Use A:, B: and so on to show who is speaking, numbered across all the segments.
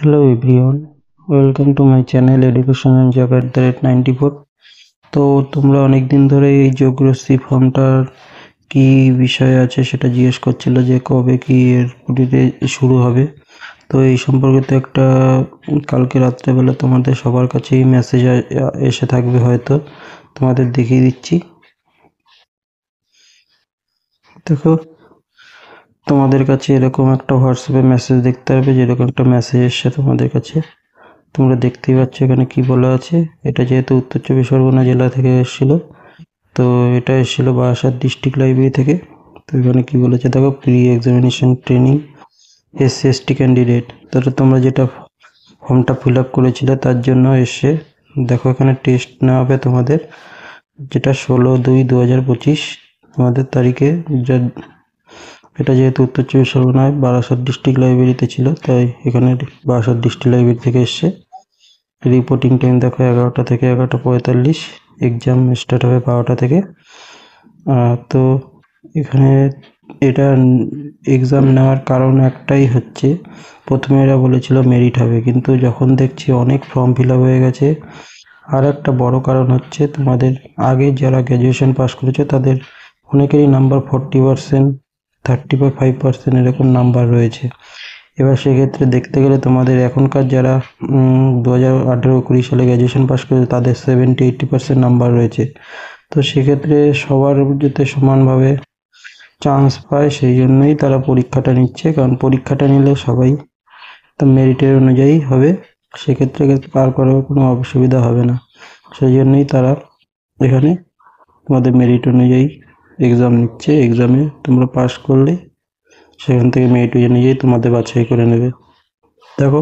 A: Hello everyone, welcome to my channel Education and Job at the rate 94। তো তোমরা অনেকদিন ধরে এই জিওগ্রাফি ফর্মটার কি বিষয় আছে সেটা জিজ্ঞেস করছিল যে কবে কি এর পুটিতে শুরু হবে। তো এই সম্পর্কে তো একটা কালকে রাত্রেবেলা তোমাদের সবার কাছেই মেসেজ এসে থাকবে, হয়তো তোমাদের দেখিয়ে দিচ্ছি। দেখো, তোমাদের কাছে এরকম একটা হোয়াটসঅ্যাপে মেসেজ দেখতে হবে, যেরকম একটা মেসেজ এসছে তোমাদের কাছে। তোমরা দেখতেই পাচ্ছ এখানে কি বলা আছে। এটা যেহেতু উত্তর চব্বিশ পরগনা জেলা থেকে এসেছিল, তো এটা এসেছিল বারাসাত ডিস্ট্রিক্ট লাইব্রেরি থেকে। তো এখানে কি বলেছে দেখো, pre examination training SC/ST candidate. তাহলে তোমরা যেটা ফর্মটা ফিল আপ করেছিলে তার জন্য এসে দেখো এখানে টেস্ট নেওয়া হবে তোমাদের, যেটা 16/2/2025 তোমাদের তারিখে। এটা যেহেতু উত্তর চব্বিশ পরগনায় বারাসাত ডিস্ট্রিক্ট লাইব্রেরিতে ছিল, তাই এখানে বারাসাত ডিস্ট্রিক্ট লাইব্রেরি থেকে এসছে। রিপোর্টিং টাইম দেখো 11টা থেকে 11টা 45। এক্সাম স্টার্ট হবে 12টা থেকে। তো এখানে এটা এক্সাম নেওয়ার কারণ একটাই হচ্ছে, প্রথমে এরা বলেছিল মেরিট হবে, কিন্তু যখন দেখছি অনেক ফর্ম ফিল আপ হয়ে গেছে। আর একটা বড় কারণ হচ্ছে, তোমাদের আগে যারা গ্র্যাজুয়েশন পাস করেছে তাদের অনেকেরই নাম্বার 40%, 35% এরকম নাম্বার রয়েছে। এবার সেক্ষেত্রে দেখতে গেলে তোমাদের এখনকার যারা 2018-20 সালে গ্র্যাজুয়েশন পাস করেছে তাদের 70-80% নাম্বার রয়েছে। তো সেক্ষেত্রে সবার যাতে সমানভাবে চান্স পায় সেই জন্যই তারা পরীক্ষাটা নিচ্ছে, কারণ পরীক্ষাটা নিলে সবাই তো মেরিটের অনুযায়ী হবে, সেক্ষেত্রে কার কোনো অসুবিধা হবে না। সেই জন্যই তারা এখানে তোমাদের মেরিট অনুযায়ী এক্সাম নিচ্ছে। এক্সামে তোমরা পাস করলে সেখান থেকে মেরিট অনুযায়ী তোমাদের বাছাই করে নেবে। দেখো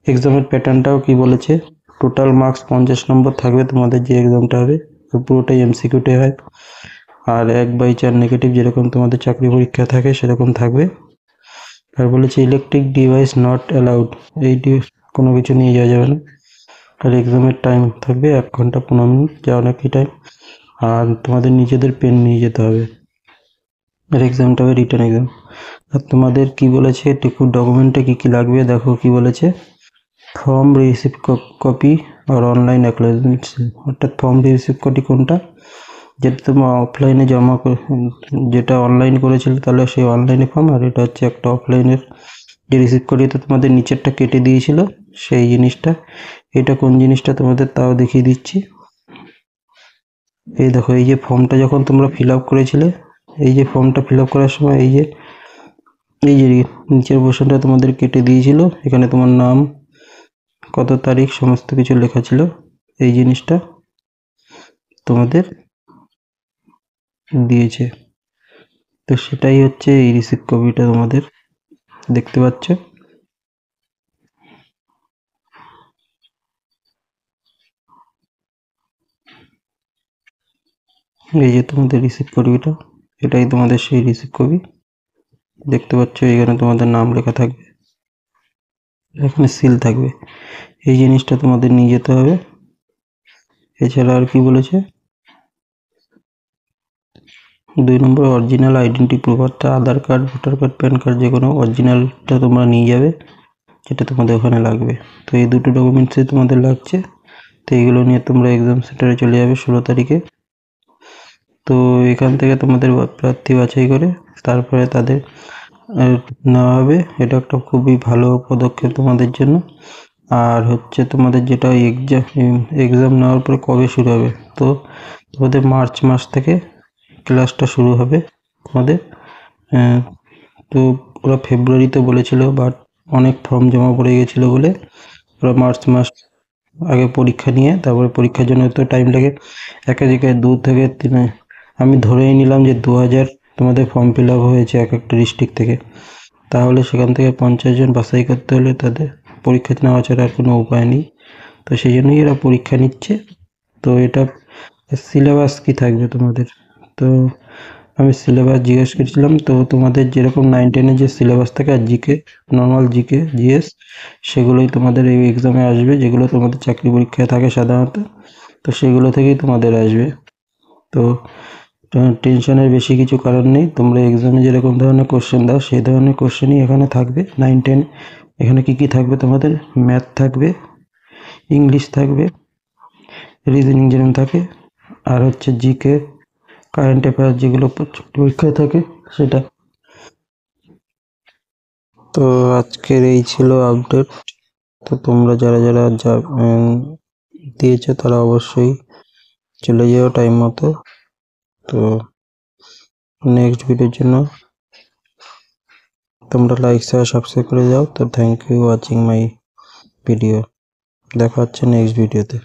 A: এক্সামের প্যাটার্নটাও কি বলেছে, টোটাল মার্কস 50 নম্বর থাকবে তোমাদের যে এক্সামটা হবে, তো পুরোটাই MCQতে হয়। আর 1/4 নেগেটিভ, যেরকম তোমাদের চাকরি পরীক্ষা থাকে সেরকম থাকবে। আর বলেছে ইলেকট্রিক ডিভাইস নট অ্যালাউড, এইটি কোনো কিছু নিয়ে যাওয়া যাবে না। আর এক্সামের টাইম থাকবে 1 ঘন্টা 15 মিনিট, যা অনেকই টাইম। আর তোমাদের নিজেদের পেন নিয়ে যেতে হবে। আর এক্সামটা হবে রিটেন এক্সাম। আর তোমাদের কি বলেছে, ডকুমেন্টে কি কি লাগবে দেখো কি বলেছে। ফর্ম রিসিপ্ট কপি আর অনলাইন অ্যাকনোলেজমেন্ট। অর্থাৎ ফর্ম রিসিপ্ট কপি কোনটা, যেটা তোমার অফলাইনে জমা যেটা অনলাইন করেছিল তাহলে সেই অনলাইনে ফর্ম, আর এটা হচ্ছে একটা অফলাইনের যে রিসিপ্ট করিতে তোমাদের নিচেরটা কেটে দিয়েছিল সেই জিনিসটা। এটা কোন জিনিসটা তোমাদের তাও দেখিয়ে দিচ্ছি। এই দেখো, এই যে ফর্মটা যখন তোমরা ফিল আপ করেছিলে, এই যে ফর্মটা ফিল আপ করার সময় এই যে নিচের পোর্শনটা তোমাদের কেটে দিয়েছিল, এখানে তোমার নাম, কত তারিখ, সমস্ত কিছু লেখা ছিল। এই জিনিসটা তোমাদের দিয়েছে, তো সেটাই হচ্ছে এই রিসিপ্ট কপিটা তোমাদের দেখতে পাচ্ছ। এই যে তোমাদের রিসিপ্ট কপিটা, এটাই তোমাদের সেই রিসিপ্ট কপি। দেখতে পাচ্ছ এখানে তোমাদের নাম লেখা থাকবে, এখানে সিল থাকবে। এই জিনিসটা তোমাদের নিয়ে যেতে হবে। এছাড়া আর কি বলেছে, 2 নম্বর অরিজিনাল আইডেন্টি প্রুফ, অর্থাৎ Aadhaar card, voter card, PAN card, যে কোনো অরিজিনালটা তোমরা নিয়ে যাবে, যেটা তোমাদের ওখানে লাগবে। তো এই দুটো ডকুমেন্টসই তোমাদের লাগছে। তো এইগুলো নিয়ে তোমরা এক্সাম সেন্টারে চলে যাবে 16 তারিখে। তো এখান থেকে তোমাদের প্রার্থী বাছাই করে তারপরে তাদের নেওয়া হবে। এটা একটা খুবই ভালো পদক্ষেপ তোমাদের জন্য। আর হচ্ছে তোমাদের যেটা এক্সাম নেওয়ার পরে কবে শুরু হবে, তো তোমাদের মার্চ মাস থেকে ক্লাসটা শুরু হবে তোমাদের। তো ওরা ফেব্রুয়ারিতে বলেছিল, বাট অনেক ফর্ম জমা পড়ে গেছিলো বলে ওরা মার্চ মাস আগে পরীক্ষা নিয়ে তারপরে পরীক্ষার জন্য তো টাইম লাগে। একটা জায়গায় 2 থেকে 3, আমি ধরেই নিলাম যে 2000 তোমাদের ফর্ম ফিল আপ হয়েছে এক একটা ডিস্ট্রিক্ট থেকে, তাহলে সেখান থেকে 50 জন বাছাই করতে হলে তাদের পরীক্ষা নেওয়া ছাড়া আর কোনো উপায় নেই। তো সেই জন্যই এরা পরীক্ষা নিচ্ছে। তো এটা সিলেবাস কি থাকবে তোমাদের, তো আমি সিলেবাস জিজ্ঞেস করেছিলাম। তো তোমাদের যেরকম 9-10-এর যে সিলেবাস থাকে আর জিকে, নর্মাল জিকে, জিএস, সেগুলোই তোমাদের এই এক্সামে আসবে, যেগুলো তোমাদের চাকরি পরীক্ষায় থাকে সাধারণত। তো সেগুলো থেকেই তোমাদের আসবে। তো টেনশনের বেশি কিছু কারণ নেই, তোমরা এক্সামে যেরকম ধরনের কোশ্চেন দাও সেই ধরনের কোশ্চেনই এখানে থাকবে 9-10 এখানে কি কি থাকবে তোমাদের? ম্যাথ থাকবে, ইংলিশ থাকবে, রিজনিং যেরকম থাকে, আর হচ্ছে জিকে, কারেন্ট অ্যাফেয়ার যেগুলো পরীক্ষায় থাকে সেটা। তো আজকের এই ছিল আপডেট। তো তোমরা যারা যারা দিয়েছো তারা অবশ্যই চলে যাও টাইম মতো। তো নেক্সট ভিডিওর জন্য তোমরা লাইক শেয়ার সাবস্ক্রাইব করে যাও। তো thank you watching my video. দেখা হচ্ছে নেক্সট ভিডিওতে।